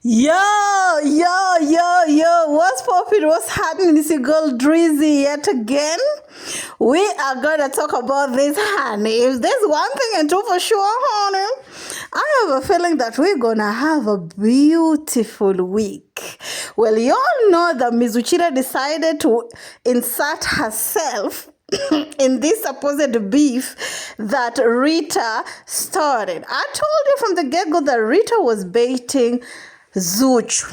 Yo, what's poppin'? What's happening? It's your girl Drizzy yet again. We are gonna talk about this, honey. If there's one thing I do for sure, honey, I have a feeling that we're gonna have a beautiful week. Well, you all know that Ms. Uchida decided to insert herself in this supposed beef that Rita started. I told you from the get-go that Rita was baiting Zuchu.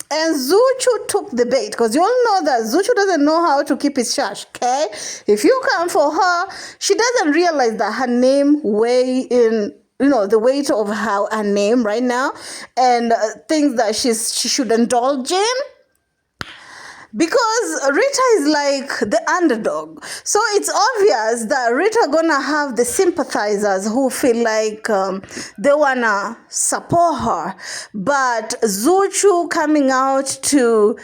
And Zuchu took the bait because you all know that Zuchu doesn't know how to keep his shush, okay? If you come for her, she doesn't realize that her name weigh in, the weight of her name right now and things that she should indulge in. Because Rita is like the underdog. So it's obvious that Rita gonna have the sympathizers who feel like they wanna support her. But Zuchu coming out to,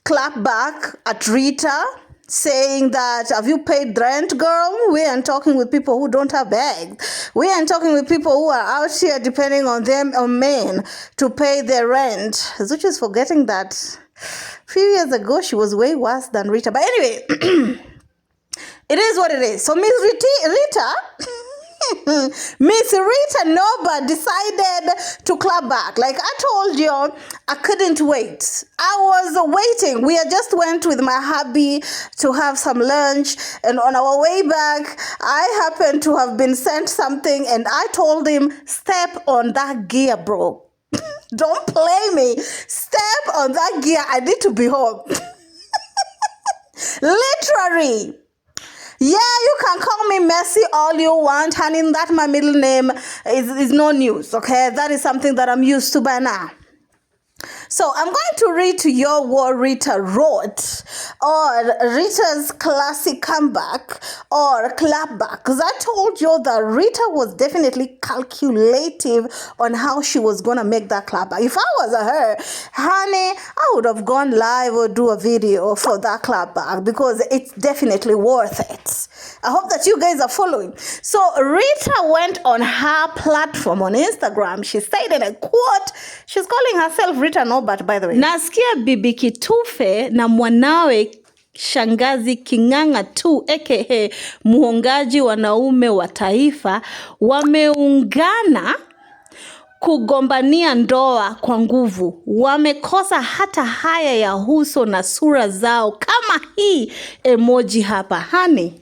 clap back at Rita, saying that, have you paid rent, girl? We ain't talking with people who don't have bags. We ain't talking with people who are out here depending on them or men to pay their rent. Zuchu's forgetting that a few years ago, she was way worse than Rita. But anyway, it is what it is. So Miss Rita Noba decided to clap back. Like I told you, I couldn't wait. I was waiting. We just went with my hubby to have some lunch. And on our way back, I happened to have been sent something. And I told him, step on that gear, bro. Don't play me. Step on that gear. I need to be home. Literally. Yeah, you can call me Messi all you want, honey. That my middle name is no news, okay? That is something that I'm used to by now. So I'm going to read to you what Rita wrote, or Rita's classic comeback, or clapback. Because I told you that Rita was definitely calculative on how she was going to make that clapback. If I was her, honey, I would have gone live or do a video for that clapback because it's definitely worth it. I hope that you guys are following. So Rita went on her platform on Instagram. She said in a quote, she's calling herself Rita Nobat, by the way. Nasikia bibi Kitufe na mwanawe shangazi King'ang'a tu aka muhongaji wanaume wa taifa wameungana kugombania ndoa kwa nguvu. Wamekosa hata haya ya uso na sura zao kama hii emoji hapa, honey.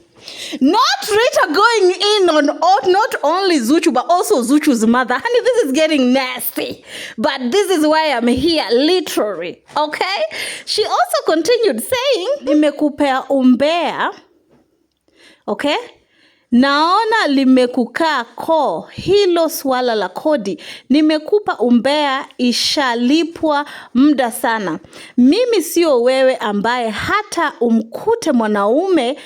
Not Rita going in on not only Zuchu, but also Zuchu's mother. Honey, this is getting nasty. But this is why I'm here, literally. Okay? She also continued saying, nimekupea umbea. Okay? Naona limekukaa ko hilo swala la kodi. Nimekupa umbea ishalipwa muda sana. Mimi sio wewe ambaye hata umkute mwanaume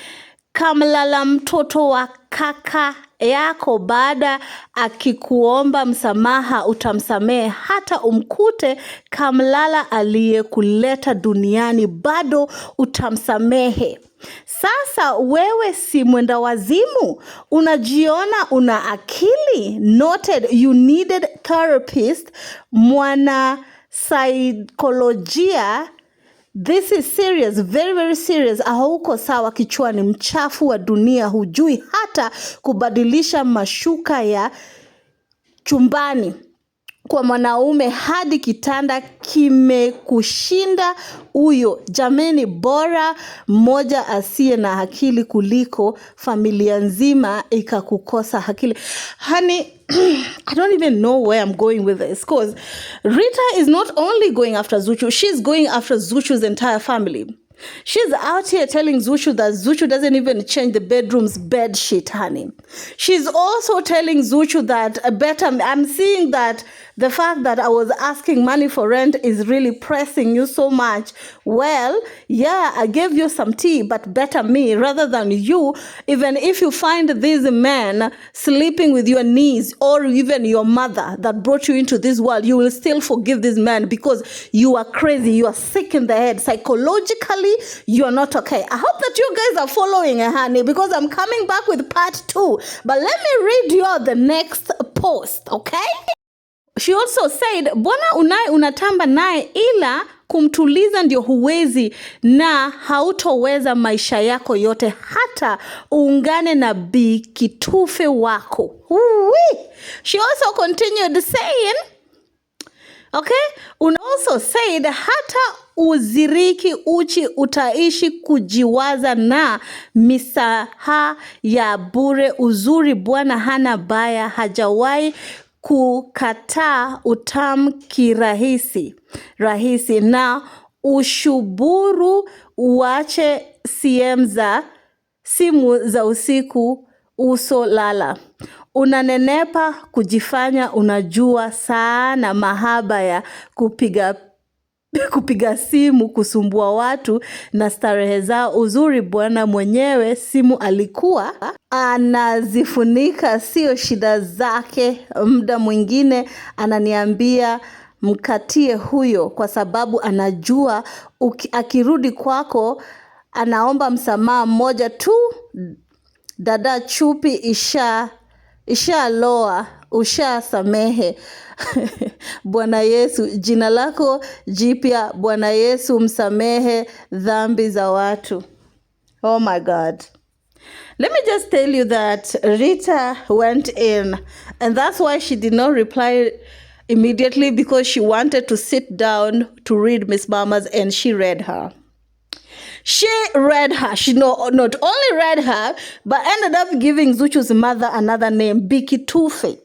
kamlala mtoto wa kaka yako baada akikuomba msamaha utamsamehe, hata umkute kamlala aliyekuleta duniani bado utamsamehe. Sasa wewe si mwenda wazimu, unajiona una akili. Noted, you needed therapist, mwana psycholojia. This is serious, very, very serious. Hauko sawa kichwani, mchafu wa dunia, hujui hata kubadilisha mashuka ya chumbani kwa mwanaume hadi kitanda kimekushinda huyo. Jameni, bora mmoja asiye na akili kuliko familia nzima ikakukosa akili. Honey, I don't even know where I'm going with this, because Rita is not only going after Zuchu, she's going after Zuchu's entire family. She's out here telling Zuchu that Zuchu doesn't even change the bedroom's bed sheet, honey. She's also telling Zuchu that I'm seeing that the fact that I was asking money for rent is really pressing you so much. Well, yeah, I gave you some tea, but better me rather than you. Even if you find these men sleeping with your niece or even your mother that brought you into this world, you will still forgive this man because you are crazy. You are sick in the head. Psychologically, you are not okay. I hope that you guys are following, honey, because I'm coming back with part 2. But let me read you the next post, okay? She also said, mbona unatamba naye ila kumtuliza ndio huwezi na hautoweza maisha yako yote hata uungane na bikitufe wako. She also continued saying, also said, hata uziriki uchi utaishi kujiwaza na misaha ya bure. Uzuri Bwana hana baya, hajawahi kukataa utamu kirahisi na ushuburu uache simu za usiku uso lala. Unanenepa kujifanya unajua sana mahaba ya kupiga simu kusumbua watu na starehe zao. Uzuri Bwana mwenyewe simu alikuwa anazifunika, sio shida zake. Muda mwingine ananiambia mkatie huyo kwa sababu anajua akirudi kwako anaomba msamaha mmoja tu. Dada chupi ishaloa, ushasamehe. Bwana Yesu, jina lako jipya. Bwana Yesu, msamehe dhambi za watu. Oh my God. Let me just tell you that Rita went in, and that's why she did not reply immediately, because she wanted to sit down to read Miss Mama's, and she read her. She read her. She not only read her, but ended up giving Zuchu's mother another name, Bikitufe.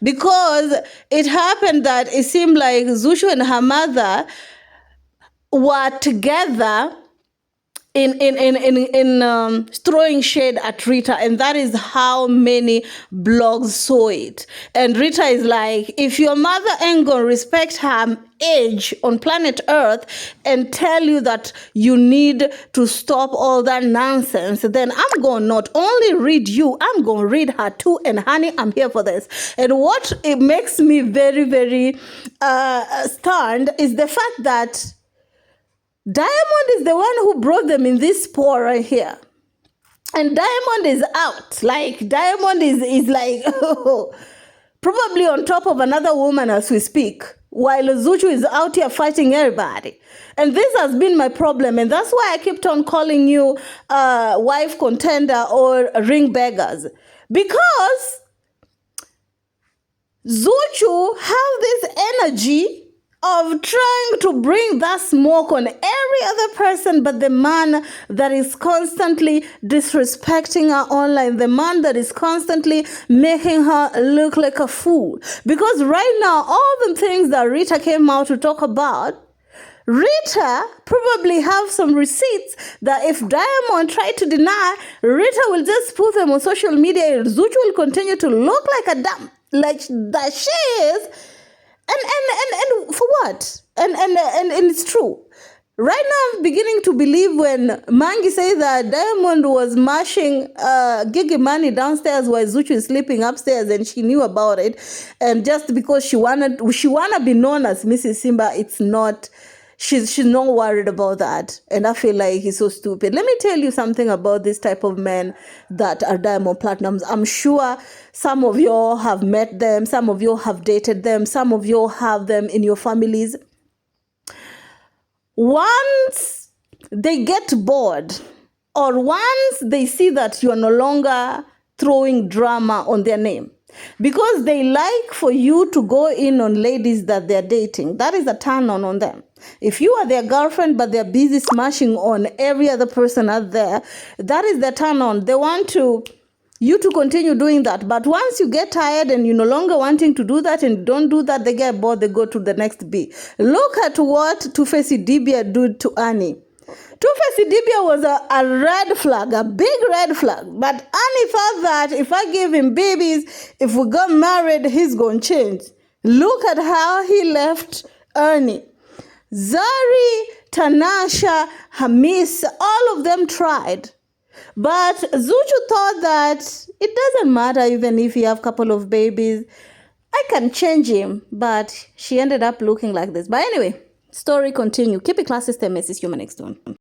Because it happened that it seemed like Zuchu and her mother were together in throwing shade at Rita, and that is how many blogs saw it. And Rita is like, if your mother ain't gonna respect her age on planet Earth and tell you that you need to stop all that nonsense, then I'm gonna not only read you, I'm gonna read her too. And honey, I'm here for this. And what it makes me very, very stunned is the fact that Diamond is the one who brought them in this sport right here. And Diamond is out. Like, Diamond is like, probably on top of another woman as we speak, while Zuchu is out here fighting everybody. And this has been my problem. And that's why I kept on calling you wife contender or ring beggars. Because Zuchu have this energy of trying to bring that smoke on every other person but the man that is constantly disrespecting her online, the man that is constantly making her look like a fool. Because right now, all the things that Rita came out to talk about, Rita probably have some receipts that if Diamond tried to deny, Rita will just put them on social media and Zuchu will continue to look like a dumb, like that she is. And for what? And it's true. Right now, I'm beginning to believe when Mangi says that Diamond was mashing Gigi Money downstairs while Zuchu is sleeping upstairs, and she knew about it. And just because she wanna be known as Mrs. Simba, it's not. She's not worried about that. And I feel like he's so stupid. Let me tell you something about this type of men that are Diamond Platinums. I'm sure some of you have met them. Some of you have dated them. Some of you have them in your families. Once they get bored, or once they see that you are no longer throwing drama on their name, because they like for you to go in on ladies that they're dating, that is a turn on them. If you are their girlfriend but they're busy smashing on every other person out there, that is the turn on. They want you to continue doing that. But once you get tired and you're no longer wanting to do that and don't do that, they get bored, they go to the next B. Look at what Two-Face Idibia did to Annie. Two-Face Idibia was a red flag, a big red flag. But Annie thought that if I give him babies, if we got married, he's going to change. Look at how he left Ernie. Zari, Tanasha, Hamis, all of them tried. But Zuchu thought that it doesn't matter even if you have a couple of babies. I can change him. But she ended up looking like this. But anyway, story continue. Keep it classy, stay messy. See you next one.